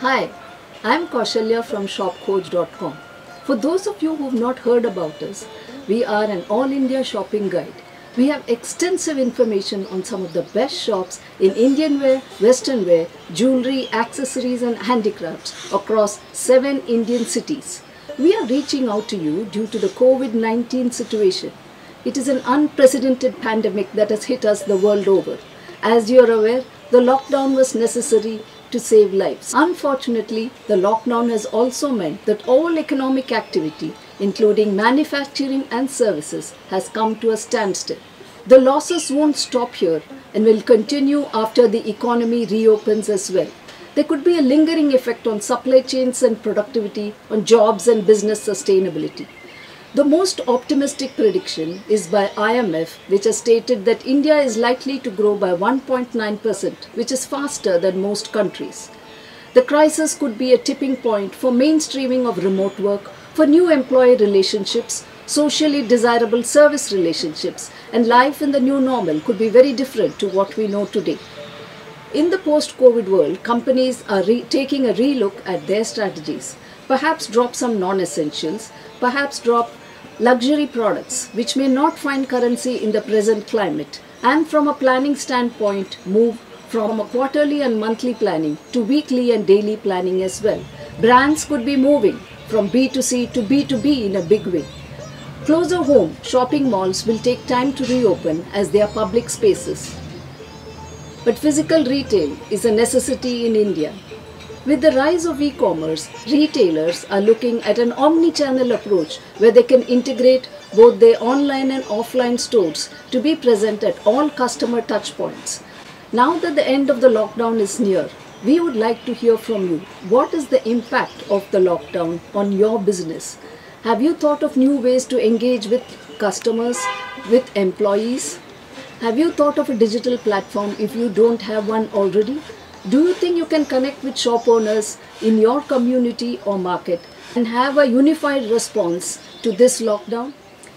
Hi, I'm Kaushalya from shopcoach.com. For those of you who've not heard about us, we are an all-India shopping guide. We have extensive information on some of the best shops in Indian wear, Western wear, jewelry, accessories and handicrafts across 7 Indian cities. We are reaching out to you due to the COVID-19 situation. It is an unprecedented pandemic that has hit us the world over. As you are aware, the lockdown was necessary to save lives. Unfortunately, the lockdown has also meant that all economic activity, including manufacturing and services, has come to a standstill. The losses won't stop here and will continue after the economy reopens as well. There could be a lingering effect on supply chains and productivity, on jobs and business sustainability. The most optimistic prediction is by IMF, which has stated that India is likely to grow by 1.9%, which is faster than most countries. The crisis could be a tipping point for mainstreaming of remote work, for new employee relationships, socially desirable service relationships, and life in the new normal could be very different to what we know today. In the post-COVID world, companies are taking a relook at their strategies. Perhaps drop some non-essentials, perhaps drop luxury products which may not find currency in the present climate, and from a planning standpoint move from a quarterly and monthly planning to weekly and daily planning as well. Brands could be moving from B2C to B2B in a big way. Closer home, shopping malls will take time to reopen as they are public spaces. But physical retail is a necessity in India. With the rise of e-commerce, retailers are looking at an omni-channel approach where they can integrate both their online and offline stores to be present at all customer touchpoints. Now that the end of the lockdown is near, we would like to hear from you. What is the impact of the lockdown on your business? Have you thought of new ways to engage with customers, with employees? Have you thought of a digital platform if you don't have one already? Do you think you can connect with shop owners in your community or market and have a unified response to this lockdown?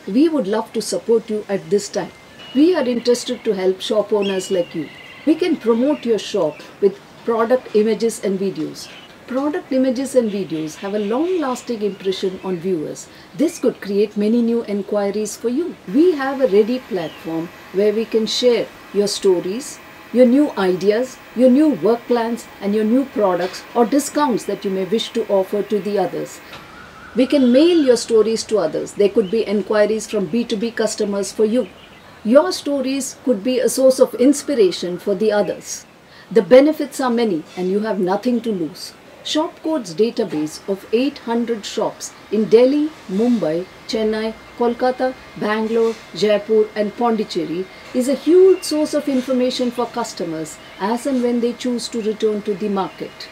We would love to support you at this time. We are interested to help shop owners like you. We can promote your shop with product images and videos. Product images and videos have a long-lasting impression on viewers. This could create many new inquiries for you. We have a ready platform where we can share your stories, your new ideas, your new work plans and your new products or discounts that you may wish to offer to the others. We can mail your stories to others. There could be inquiries from B2B customers for you. Your stories could be a source of inspiration for the others. The benefits are many and you have nothing to lose. Shopcoach's database of 800 shops in Delhi, Mumbai, Chennai, Kolkata, Bangalore, Jaipur and Pondicherry is a huge source of information for customers as and when they choose to return to the market.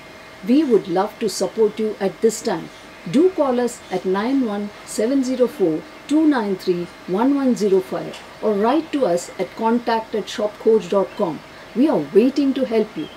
We would love to support you at this time. Do call us at 91-704-293-1105 or write to us at contact@shopcoach.com. We are waiting to help you.